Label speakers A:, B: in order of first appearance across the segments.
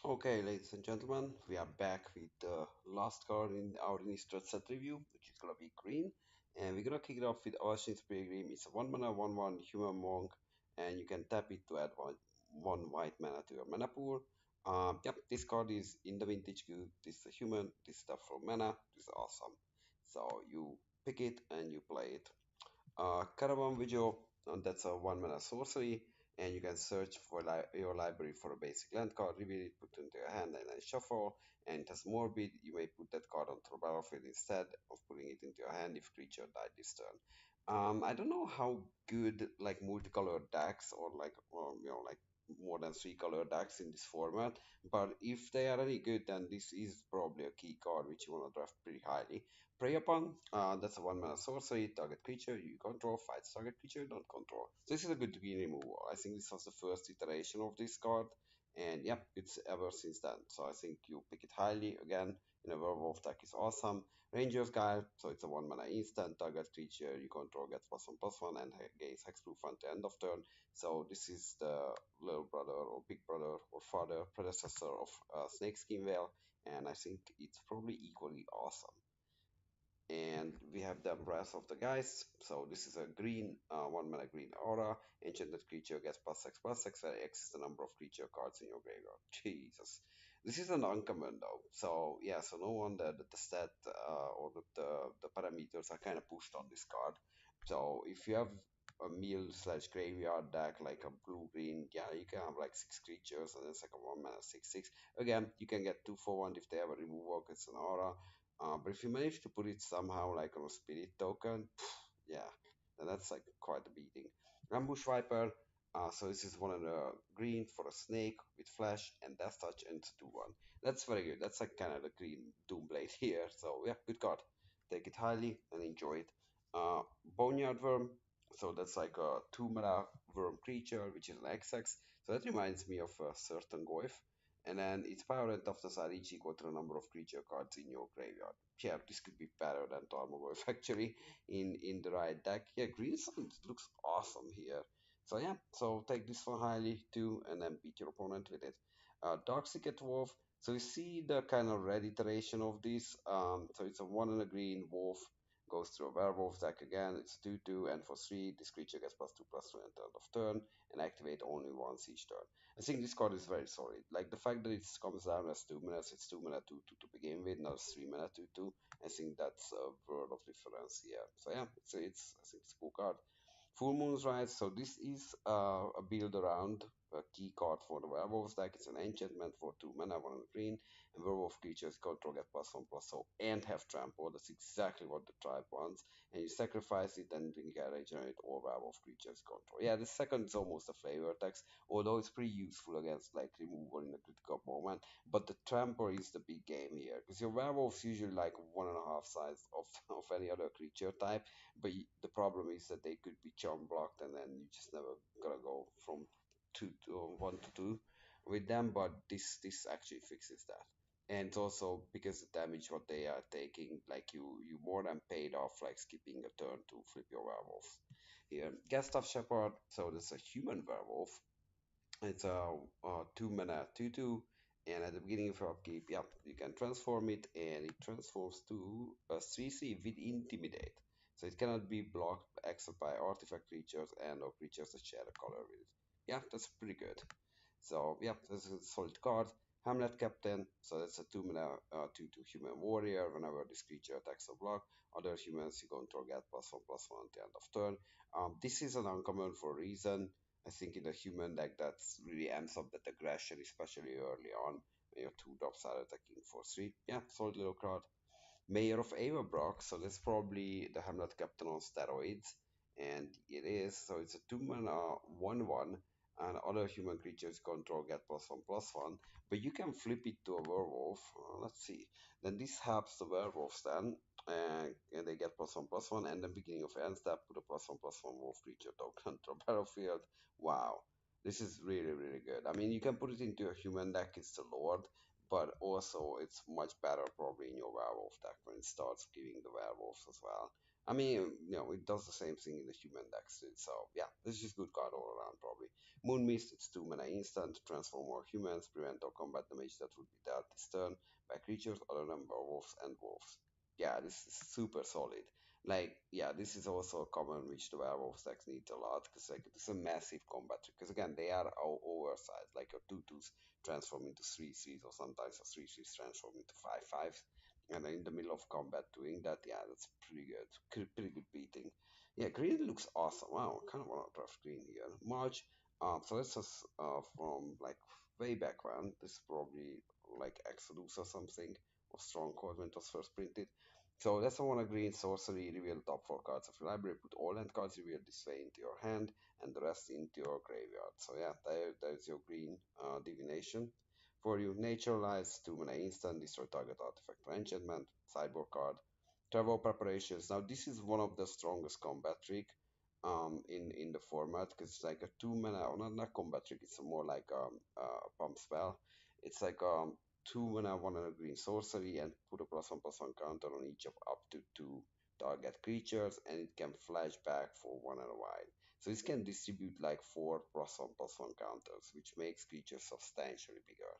A: Okay, ladies and gentlemen, we are back with the last card in our Innistrad set review, which is gonna be green. And we're gonna kick it off with Ocean's Pilgrim. It's a 1 mana 1/1 human monk, and you can tap it to add one white mana to your mana pool. Yep, this card is in the vintage queue. This is a human, this stuff for mana, this is awesome. So you pick it and you play it. Caravan Vigil, that's a 1 mana sorcery, and you can search for your library for a basic land card, reveal it, put it into your hand, and then shuffle. And it has Morbid, you may put that card onto the battlefield instead of putting it into your hand if creature died this turn. I don't know how good like multicolored decks or like more than three color decks in this format, but if they are any good, then this is probably a key card which you want to draft pretty highly. Prey upon, that's a 1 mana sorcery. Target creature you control fights target creature you don't control. So this is a good green removal. I think this was the first iteration of this card, and yep, it's ever since then. So I think you pick it highly again. In a werewolf deck is awesome. Ranger's Guide, so it's a 1 mana instant. Target creature you control gets +1/+1 and gains hexproof until end of turn. So this is the little brother or big brother or father predecessor of Snakeskin Veil, and I think it's probably equally awesome. And we have the rest of the guys. So this is a green, 1 mana green aura. Enchanted creature gets +X/+X, where X is the number of creature cards in your graveyard. Jesus. This is an uncommon though. So yeah, so no wonder that the stat or the parameters are kind of pushed on this card. So if you have a mill/graveyard deck like a blue green, yeah, you can have like six creatures and then second 1 mana 6/6. Again, you can get 2/1 if they have a removal, it's an aura. But if you manage to put it somehow like on a spirit token, yeah, then that's like quite a beating. Ambush Viper, so this is one of the green for a snake with flash and death touch and it's 2/1. That's very good. That's like kind of the green Doomblade here. So yeah, good card. Take it highly and enjoy it. Boneyard Worm, so that's like a 2 mana worm creature, which is an XX. So that reminds me of a certain Goif, and then its power and toughness are each equal to the number of creature cards in your graveyard. Yeah, this could be better than Tarmogoyf actually in the right deck. Yeah, green Sun looks awesome here. So yeah, so take this one highly too, and then beat your opponent with it. Dark Wolf. So you see the kind of red iteration of this. So it's a 1 and a green wolf. Goes through a werewolf deck again. It's 2/2, and for 3, this creature gets +2/+2 until end of turn, and activate only once each turn. I think this card is very solid. Like the fact that it comes down as 2 minutes, it's 2 mana 2/2 to begin with, now it's 3 mana 2/2. I think that's a world of difference here. So yeah, it's I think it's a cool card. Full Moon's Rise. So this is a build around a key card for the werewolves deck. It's an enchantment for 2 mana, 1 green, and werewolf creatures control get +1/+0 and have trample. That's exactly what the tribe wants. And you sacrifice it and you can regenerate all werewolf creatures control. Yeah, the second is almost a flavor text, although it's pretty useful against like removal in a critical moment. But the trample is the big game here because your werewolf's usually like 1.5 size of any other creature type, but the problem is that they could be charm blocked, and then you just never gonna go from two to 1 to 2 with them. But this actually fixes that, and it's also because the damage what they are taking, like you more than paid off like skipping a turn to flip your werewolf. Here, Gustav Shepherd. So this is a human werewolf. It's a 2 mana 2/2. And at the beginning of your upkeep, yeah, you can transform it, and it transforms to a 3/3 with Intimidate. So it cannot be blocked except by artifact creatures and or creatures that share a color with it. Yeah, that's pretty good. So yeah, this is a solid card. Hamlet Captain, so that's a 2 mana 2/2 human warrior. Whenever this creature attacks or block, other humans you control get +1/+1 at the end of turn. This is an uncommon for a reason. I think in the human deck that's really ends up that aggression, especially early on when your 2 drops are attacking for 3. Yeah, solid little card. Mayor of Averbrock, so that's probably the Hamlet Captain on steroids, and it is. So it's a 2 mana 1/1, and other human creatures control get +1/+1. But you can flip it to a werewolf. Let's see. Then this helps the werewolves then, and they get +1/+1. And then beginning of end step, put a +1/+1 wolf creature token to the battlefield. Wow, this is really really good. I mean, you can put it into a human deck. It's the Lord, but also it's much better probably in your werewolf deck when it starts giving the werewolves as well. I mean, it does the same thing in the human decks too. So yeah, this is just good card all around probably. Moon Mist, it's 2 mana instant, transform all humans, prevent all combat damage that would be dealt this turn by creatures other than werewolves and wolves. Yeah, this is super solid. Like, yeah, this is also a common which the werewolves decks need a lot because like it's a massive combat trick. Because again, they are all oversized, like your 2/2s transform into 3/3s or sometimes a 3/3s transform into 5/5s and in the middle of combat doing that, yeah, that's pretty good. Pretty good beating. Yeah, green looks awesome. Wow, I kind of want to draft green here. March. So this is from like way back when. This is probably like Exodus or something, or Stronghold when it was first printed. So that's one of green sorcery. Reveal top four cards of your library. Put all end cards revealed this way into your hand, and the rest into your graveyard. So yeah, there's your green divination. For you, Naturalize, 2 mana instant, destroy target artifact or enchantment, sideboard card. Travel Preparations. Now, this is one of the strongest combat trick in the format because it's like a 2 mana, or not combat trick, it's more like a pump spell. It's like 2 mana, 1 mana green sorcery, and put a +1/+1 counter on each of up to 2 target creatures, and it can flash back for 1 and a while. So this can distribute like 4 +1/+1 counters, which makes creatures substantially bigger.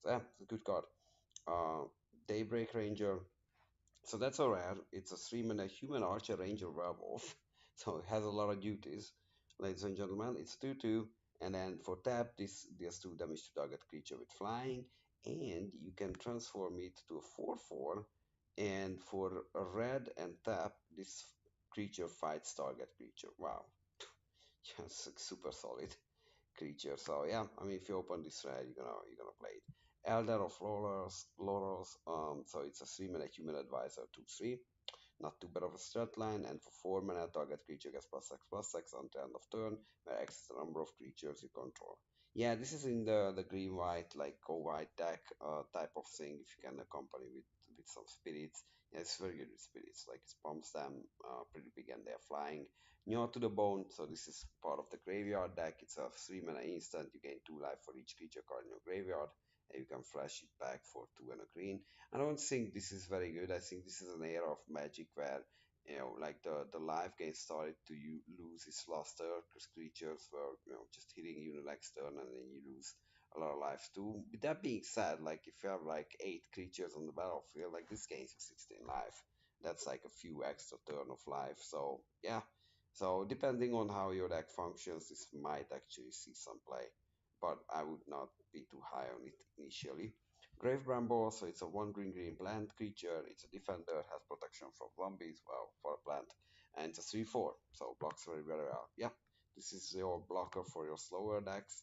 A: So yeah, it's a good card. Uh, Daybreak Ranger. So that's a rare. It's a 3 mana human archer ranger werewolf. So it has a lot of duties, ladies and gentlemen. It's 2/2, and then for tap, this deals 2 damage to target creature with flying, and you can transform it to a 4/4. And for a red and tap, this creature fights target creature. Wow, just super solid creature. So yeah, I mean, if you open this rare, you're gonna play it. Elder of Laurels. So it's a 3 mana human advisor 2/3. Not too bad of a strat line, and for 4 mana, target creature gets +6/+6 until end of turn, where X is the number of creatures you control. Yeah, this is in the green white, like go white deck type of thing. If you can accompany with some spirits, yeah, it's very good with spirits. Like it pumps them pretty big, and they're flying. Gnaw to the Bone. So this is part of the graveyard deck. It's a 3 mana instant. You gain 2 life for each creature card in your graveyard, and you can flash it back for 2 and a green. I don't think this is very good. I think this is an era of Magic where like the life gain started to lose its luster because creatures were just hitting you the next turn, and then you lose a lot of lives too. With that being said, like if you have like 8 creatures on the battlefield, like this gains you 16 life. That's like a few extra turn of life. So yeah. So depending on how your deck functions, this might actually see some play, but I would not be too high on it initially. Grave Bramble, so it's a 1 green plant creature. It's a defender, has protection from zombies, well, for a plant, and it's a 3/4, so blocks very, very well. Yeah, this is your blocker for your slower decks.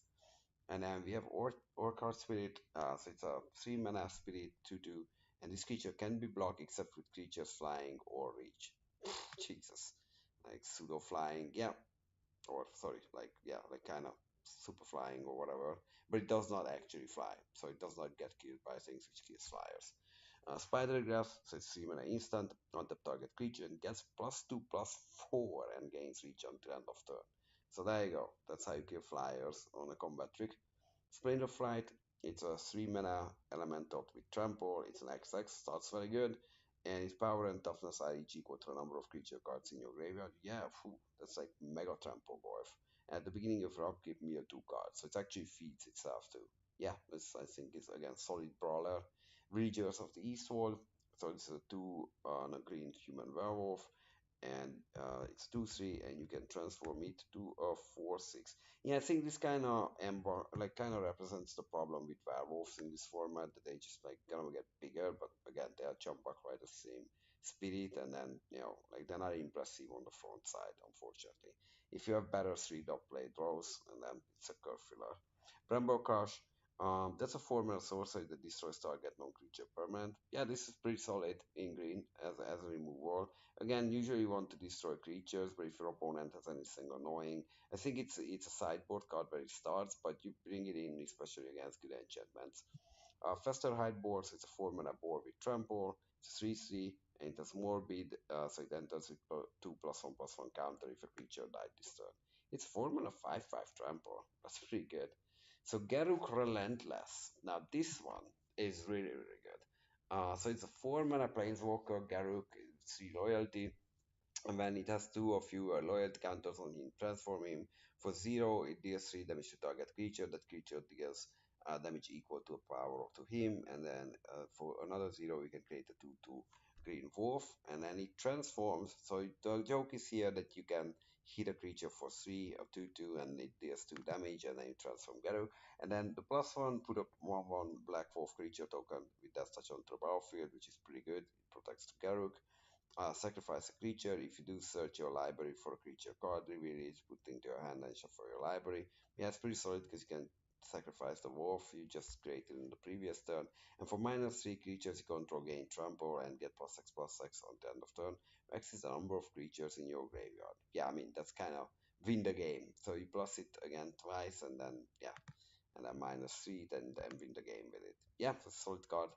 A: And then we have Orchard Spirit, so it's a 3 mana spirit 2/2, and this creature can be blocked except with creatures flying or reach. Jesus, like pseudo flying, yeah, or sorry, like yeah, like kind of super flying or whatever, but it does not actually fly, so it does not get killed by things which kills flyers. Spider Graph, so it's 3 mana instant on the target creature and gets +2/+4 and gains reach until end of turn. So there you go. That's how you kill flyers on a combat trick. Splendor Flight, it's a 3 mana elemental with trample. It's an XX, starts very good, and its power and toughness are each equal to a number of creature cards in your graveyard. Yeah, phew, that's like mega trample, boy. At the beginning of your upkeep, mirror 2 cards, so it actually feeds itself too. Yeah, this I think is again solid brawler. Villagers of the Eastwall, so it's a 2 on a green human werewolf, and it's 2/3, and you can transform it to a 4/6. Yeah, I think this kind of like kind of represents the problem with werewolves in this format, that they just like gonna get bigger, but again they are jump back right the same spirit, and then like they're not impressive on the front side, unfortunately. If you have better 3 dot play draws, and then it's a curve filler. Bramble Crush, that's a 4 mana sorcery that destroys target non-creature permanent. Yeah, this is pretty solid in green as a removal. Again, usually you want to destroy creatures, but if your opponent has anything annoying, I think it's a sideboard card where it starts, but you bring it in especially against good enchantments. Fester Hide boards, it's a 4 mana board with trample, it's a 3/3, and it has Morbid, so it enters with 2/+1/+1 counter if a creature died this turn. It's 4 mana 5/5 trample, that's pretty good. So Garruk Relentless, now this one is really, really good. So it's a 4 mana planeswalker, Garruk, 3 loyalty, And when it has two or fewer loyalty counters on him, transform him. For zero, it deals 3 damage to target creature. That creature deals damage equal to a power to him. And then for another zero, we can create a 2/2 green wolf. And then it transforms. So the joke is here that you can hit a creature for 3 or 2/2, and it deals 2 damage, and then you transform Garu. And then the +1, put a 1/1 Black Wolf creature token with that touch onto the battlefield, which is pretty good. It protects the Garruk. Sacrifice a creature. If you do, search your library for a creature card, reveal it, put it into your hand, and shuffle your library. Yeah, it's pretty solid because you can sacrifice the wolf you just created in the previous turn. And for -3 creatures, you control gain trample and get +6/+6 on the end of turn. X is the number of creatures in your graveyard. Yeah, I mean, that's kind of win the game. So you plus it again twice, and then, yeah, and then -3, then win the game with it. Yeah, it's a solid card.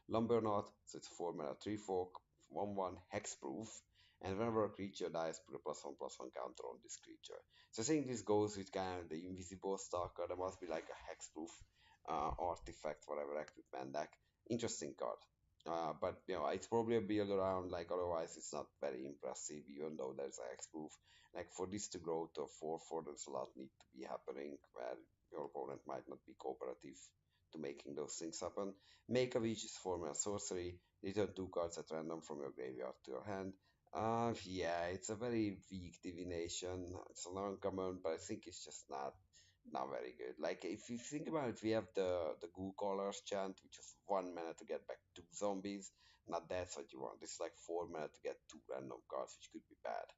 A: Lumberknot, so it's 4 mana, 3/4, 1/1, hexproof. And whenever a creature dies, put a +1/+1 counter on this creature. So I think this goes with kind of the invisible stalker. There must be like a hexproof artifact, whatever equipment deck. Interesting card. But it's probably a build around, like, otherwise it's not very impressive, even though there's a hexproof. Like, for this to grow to a 4/4, there's a lot need to be happening where your opponent might not be cooperative to making those things happen. Make a Wish is for mana sorcery. Return 2 cards at random from your graveyard to your hand. Yeah, it's a very weak divination. It's an uncommon, but I think it's just not very good. Like, if you think about it, we have the Goo Callers chant, which is 1 mana to get back 2 zombies. Not that's what you want. It's like 4 mana to get 2 random cards, which could be bad.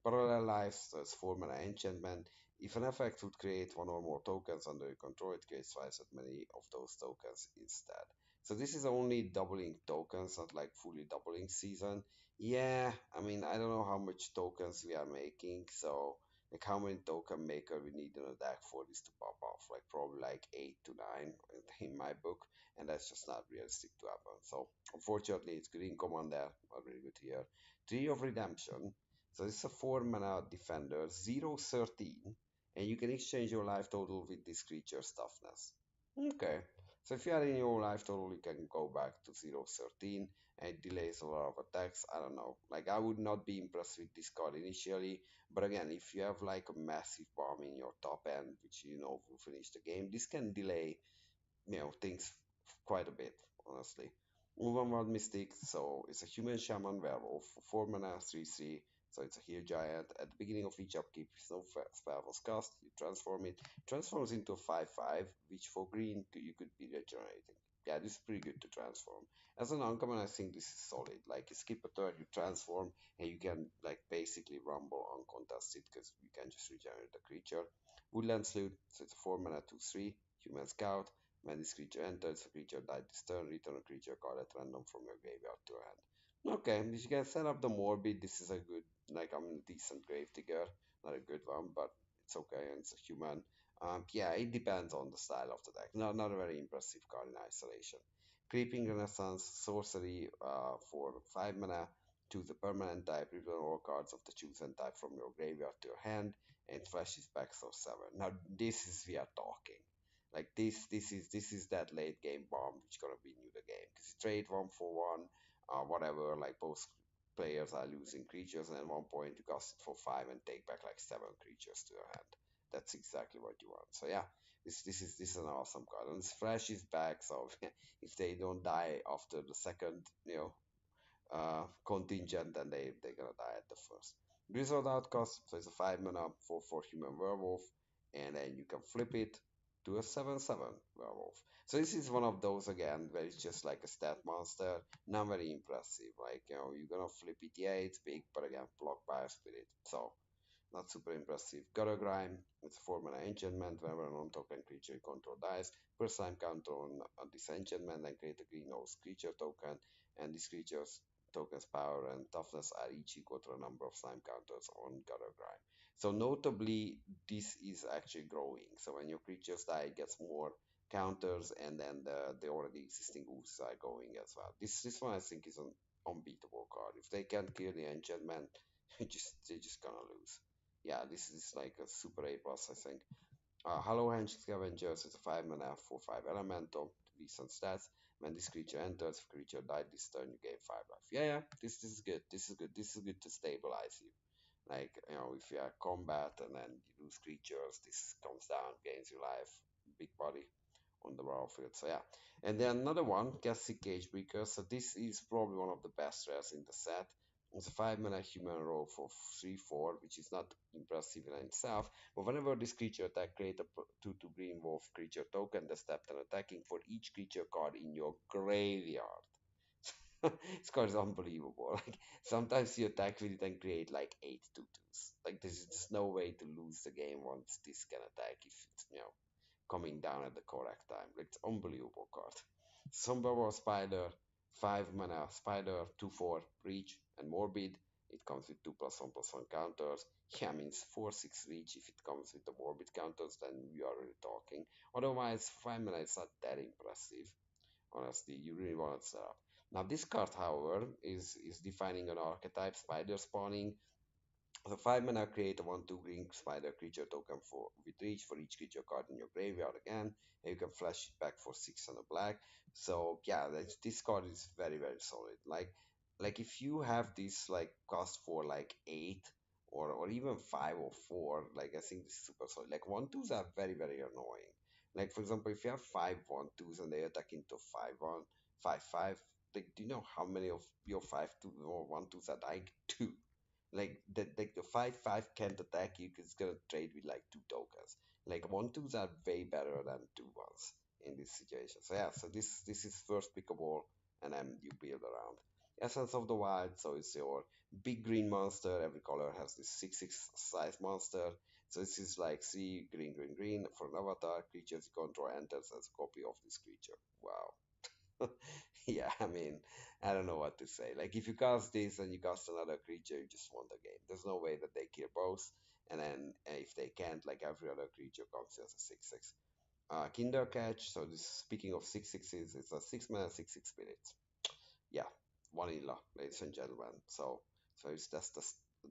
A: Parallel lives, that's 4 mana enchantment. If an effect would create one or more tokens under your control, it creates twice as many of those tokens instead. So this is only doubling tokens, not like fully doubling season. Yeah, I mean, I don't know how much tokens we are making, so like how many token maker we need in a deck for this to pop off. Like probably like 8 to 9 in my book, and that's just not realistic to happen. So unfortunately, it's green commander, not really good here. Tree of Redemption. So it's a 4 mana defender, 0/13, and you can exchange your life total with this creature's toughness. Okay. So if you are in your life total, you can go back to 0/13, and it delays a lot of attacks. I don't know. Like, I would not be impressed with this card initially, but again, if you have like a massive bomb in your top end, which will finish the game, this can delay things quite a bit, honestly. Overworld Mystic, so it's a human shaman werewolf, 4 mana, 3/3, so it's a heal giant. At the beginning of each upkeep, if no spell was cast, you transform it. Transforms into a 5/5, which for green you could be regenerating. Yeah, this is pretty good to transform. As an uncommon, I think this is solid. Like, you skip a turn, you transform, and you can like basically rumble uncontested because you can just regenerate the creature. Woodland Sleuth, so it's a 4 mana, 2/3, human scout. When this creature enters, the creature died this turn, return a creature card at random from your graveyard to your hand. Okay, if you can set up the Morbid, this is a good, like, I'm a decent Gravedigger. Not a good one, but it's okay, and it's a human. Yeah, it depends on the style of the deck. Not a very impressive card in isolation. Creeping Renaissance, sorcery for 5 mana. Choose a permanent type, return all cards of the chosen type from your graveyard to your hand, and flashes back so 7. Now, this is we are talking. Like, this is that late game bomb which gonna win you the game because you trade 1 for 1, whatever. Like, both players are losing creatures, and at one point you cast it for 5 and take back like 7 creatures to your hand. That's exactly what you want. So yeah, this is an awesome card, and this flash is back. So if they don't die after the second, contingent, then they're gonna die at the first. Grizzled Outcast, so it's a 5 mana for human werewolf, and then you can flip it to a 7/7 werewolf. So this is one of those again where it's just like a stat monster, not very impressive. Like, you're gonna flip it, yeah, it's big, but again, blocked by a spirit. So not super impressive. Gutter Grime, it's a 4 mana enchantment. Whenever a non-token creature you control dies, first time counter on this enchantment, then create a green nose creature token, and this creature's token's power and toughness are each equal to a number of slime counters on Gutter Grime. So notably, this is actually growing. So when your creatures die, it gets more counters, and then the already existing moves are going as well. This one I think is an unbeatable card. If they can't kill the enchantment, they're just gonna lose. Yeah, this is like a super A plus, I think. Hollow Hand Scavengers is a 5 mana for 5 elemental. decent stats. When this creature enters, if creature died this turn, you gain 5 life. Yeah, yeah, this is good. This is good. This is good to stabilize you. Like, if you are combat and then you lose creatures, this comes down, gains you life, big body on the battlefield. So yeah. And then another one, Gassic Cage Breaker. So this is probably one of the best rares in the set. It's a 5 mana human rogue for 3/4, which is not impressive in itself. But whenever this creature attack, create a 2/2 green wolf creature token that stepped and attacking for each creature card in your graveyard. This card is unbelievable. Like sometimes you attack with it and create like 8/2/2s. Like there's just no way to lose the game once this can attack if it's coming down at the correct time. Like, it's unbelievable card. Sombrero Spider, 5 mana Spider, 2/4 Reach and Morbid. It comes with 2+1/+1 counters. Yeah, means 4/6 Reach. If it comes with the Morbid counters, then we are really talking. Otherwise, 5 mana is not that impressive. Honestly, you really want to set up. Now, this card, however, is defining an archetype, Spider spawning. So 5 mana, create a 1/2 green spider creature token for with reach for each creature card in your graveyard again. And you can flash it back for 6 and a black. So yeah, this card is very solid. Like if you have this like cost for like 8 or even 5 or 4, like I think this is super solid. Like 1/2s are very annoying. Like for example, if you have 5/1/2s and they attack into 5/1, 5/5, like do you know how many of your 5/2 or 1/2s are dying? Two. Like the 5/5 can't attack you because it's gonna trade with like two tokens. Like 1/2s are way better than 2/1s in this situation. So yeah, so this is first pickable, and then you build around. Essence of the Wild, so it's your big green monster. Every color has this 6/6 size monster. So this is like 3 green for an avatar. Creatures you control enters as a copy of this creature. Wow. Yeah, I mean, I don't know what to say. Like, if you cast this and you cast another creature, you just won the game. There's no way that they kill both. And then if they can't, like every other creature comes as a 6/6. Kinder Catch. So this, speaking of 6/6s, it's a 6 mana 6/6 spirit. Yeah, vanilla, ladies and gentlemen. So it's just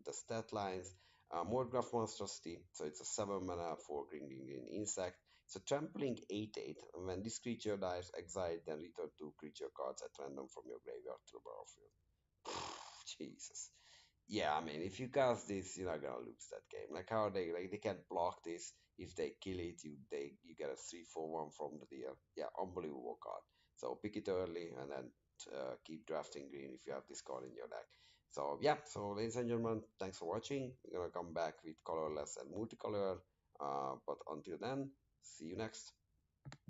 A: the stat lines. Mordgraf Monstrosity, so it's a 7 mana for green insect. It's a trampling 8/8, and when this creature dies, exile, then return 2 creature cards at random from your graveyard to the battlefield. Jesus. Yeah, I mean, if you cast this, you're not gonna lose that game. Like how they can't block this. If they kill it, you get a 3/4/1 from the deal. Yeah, unbelievable card. So pick it early and then keep drafting green if you have this card in your deck. So yeah, so ladies and gentlemen, thanks for watching. We're gonna come back with colorless and multicolor. But until then, see you next.